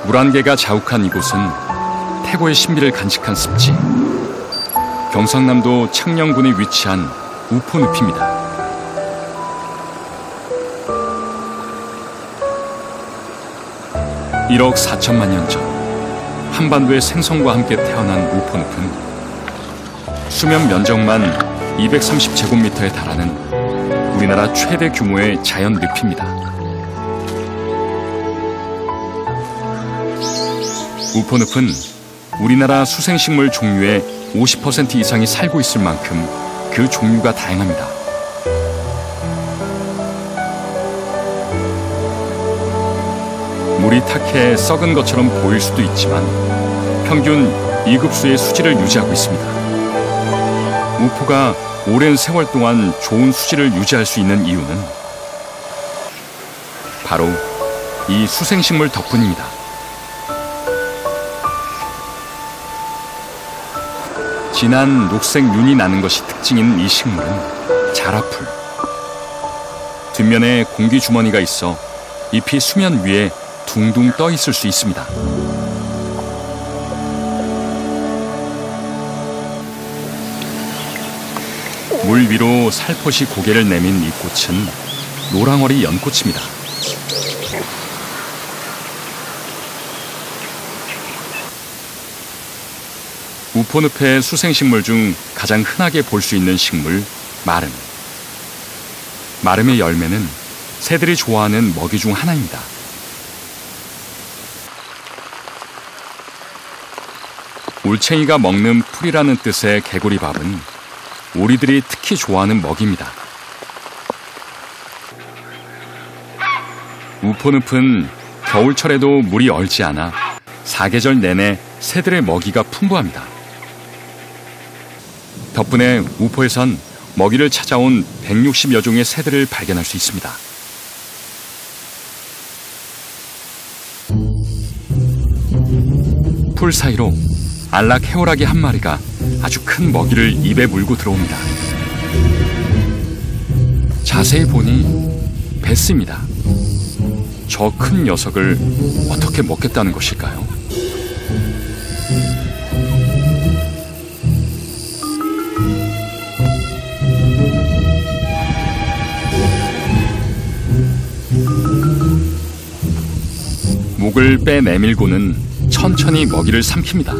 물안개가 자욱한 이곳은 태고의 신비를 간직한 습지, 경상남도 창녕군에 위치한 우포늪입니다. (1억 4천만 년) 전 한반도의 생성과 함께 태어난 우포늪은 수면 면적만 230제곱미터에 달하는 우리나라 최대 규모의 자연 늪입니다. 우포늪은 우리나라 수생식물 종류의 50% 이상이 살고 있을 만큼 그 종류가 다양합니다. 물이 탁해 썩은 것처럼 보일 수도 있지만 평균 2급수의 수질을 유지하고 있습니다. 우포가 오랜 세월 동안 좋은 수질을 유지할 수 있는 이유는 바로 이 수생식물 덕분입니다. 진한 녹색 윤이 나는 것이 특징인 이 식물은 자라풀. 뒷면에 공기 주머니가 있어 잎이 수면 위에 둥둥 떠 있을 수 있습니다. 물 위로 살포시 고개를 내민 이 꽃은 노랑어리 연꽃입니다. 우포늪의 수생식물 중 가장 흔하게 볼 수 있는 식물, 마름. 마름의 열매는 새들이 좋아하는 먹이 중 하나입니다. 올챙이가 먹는 풀이라는 뜻의 개구리밥은 오리들이 특히 좋아하는 먹이입니다. 우포늪은 겨울철에도 물이 얼지 않아 사계절 내내 새들의 먹이가 풍부합니다. 덕분에 우포에선 먹이를 찾아온 160여 종의 새들을 발견할 수 있습니다. 풀 사이로 안락 해오라기 한 마리가 아주 큰 먹이를 입에 물고 들어옵니다. 자세히 보니 뱃습니다. 저 큰 녀석을 어떻게 먹겠다는 것일까요? 목을 빼내밀고는 천천히 먹이를 삼킵니다.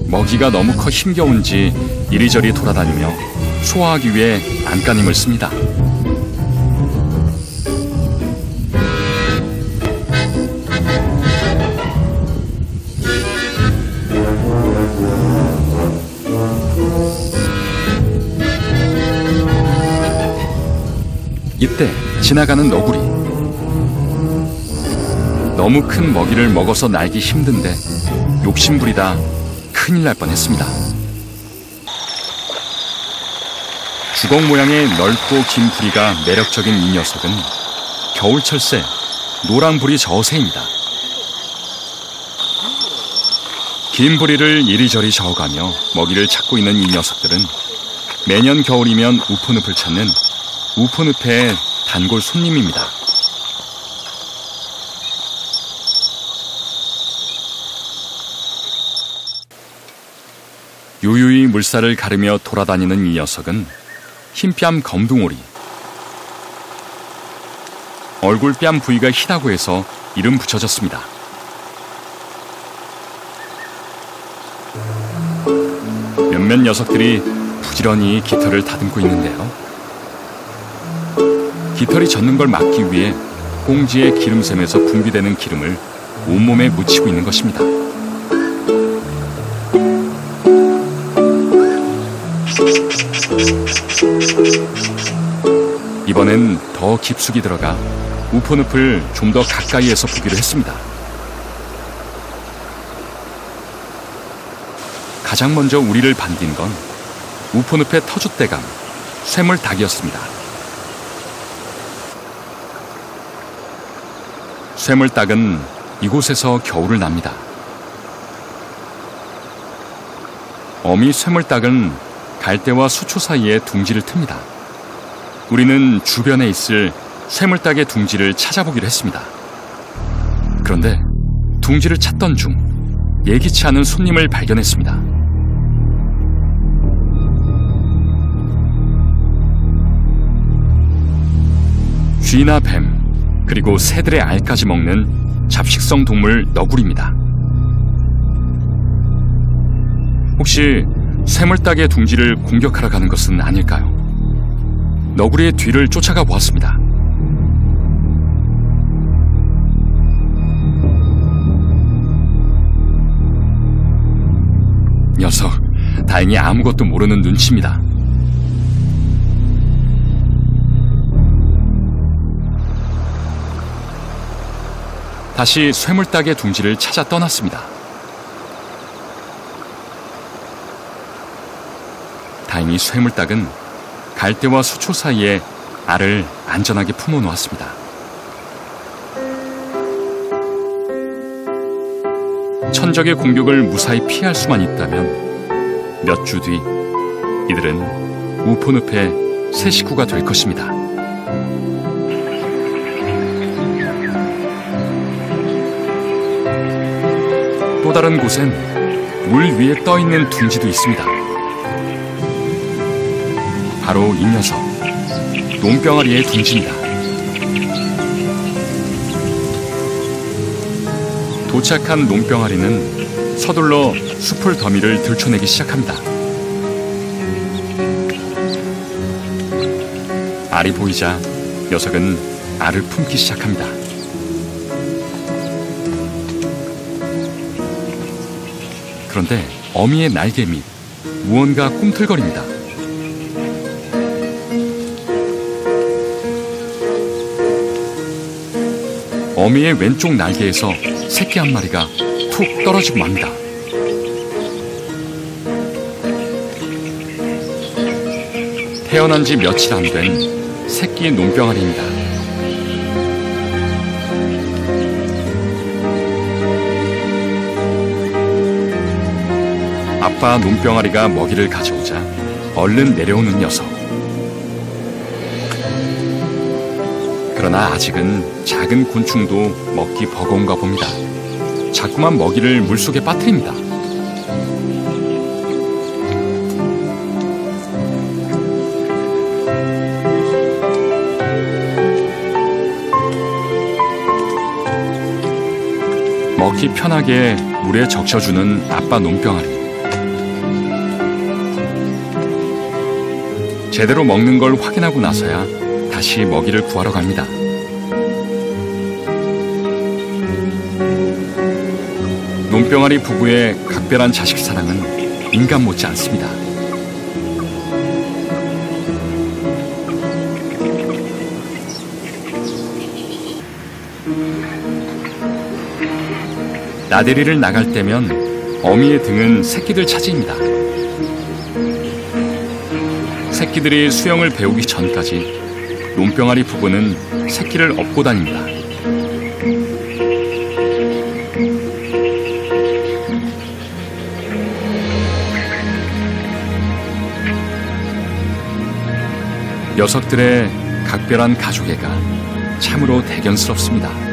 먹이가 너무 커 힘겨운지 이리저리 돌아다니며 소화하기 위해 안간힘을 씁니다. 이때 지나가는 너구리. 너무 큰 먹이를 먹어서 날기 힘든데 욕심부리다 큰일 날 뻔했습니다. 주걱 모양의 넓고 긴 부리가 매력적인 이 녀석은 겨울철 새 노랑부리 저새입니다. 긴 부리를 이리저리 저어가며 먹이를 찾고 있는 이 녀석들은 매년 겨울이면 우포늪을 찾는 우포늪의 단골 손님입니다. 유유히 물살을 가르며 돌아다니는 이 녀석은 흰뺨 검둥오리. 얼굴 뺨 부위가 희다고 해서 이름 붙여졌습니다. 몇몇 녀석들이 부지런히 깃털을 다듬고 있는데요. 깃털이 젖는 걸 막기 위해 꽁지의 기름샘에서 분비되는 기름을 온몸에 묻히고 있는 것입니다. 이번엔 더 깊숙이 들어가 우포늪을 좀 더 가까이에서 보기로 했습니다. 가장 먼저 우리를 반긴 건 우포늪의 터줏대감, 쇠물닭이었습니다. 쇠물닭은 이곳에서 겨울을 납니다. 어미 쇠물닭은 갈대와 수초 사이에 둥지를 틉니다. 우리는 주변에 있을 쇠물닭의 둥지를 찾아보기로 했습니다. 그런데 둥지를 찾던 중 예기치 않은 손님을 발견했습니다. 쥐나 뱀, 그리고 새들의 알까지 먹는 잡식성 동물 너구리입니다. 혹시 쇠물닭의 둥지를 공격하러 가는 것은 아닐까요? 너구리의 뒤를 쫓아가 보았습니다. 녀석, 다행히 아무것도 모르는 눈치입니다. 다시 쇠물닭의 둥지를 찾아 떠났습니다. 다행히 쇠물닭은 갈대와 수초 사이에 알을 안전하게 품어놓았습니다. 천적의 공격을 무사히 피할 수만 있다면 몇 주 뒤 이들은 우포늪의 새 식구가 될 것입니다. 또 다른 곳엔 물 위에 떠있는 둥지도 있습니다. 바로 이 녀석, 논병아리의 둥지입니다. 도착한 논병아리는 서둘러 수풀 더미를 들춰내기 시작합니다. 알이 보이자 녀석은 알을 품기 시작합니다. 그런데 어미의 날개 밑 무언가 꿈틀거립니다. 어미의 왼쪽 날개에서 새끼 한 마리가 툭 떨어지고 맙니다. 태어난 지 며칠 안 된 새끼 논병아리입니다. 아빠 논병아리가 먹이를 가져오자 얼른 내려오는 녀석. 그러나 아직은 작은 곤충도 먹기 버거운가 봅니다. 자꾸만 먹이를 물속에 빠뜨립니다. 먹기 편하게 물에 적셔주는 아빠 논병아리. 제대로 먹는 걸 확인하고 나서야 다시 먹이를 구하러 갑니다. 논병아리 부부의 각별한 자식 사랑은 인간 못지 않습니다. 나들이를 나갈 때면 어미의 등은 새끼들 차지입니다. 새끼들이 수영을 배우기 전까지 논병아리 부부는 새끼를 업고 다닙니다. 녀석들의 각별한 가족애가 참으로 대견스럽습니다.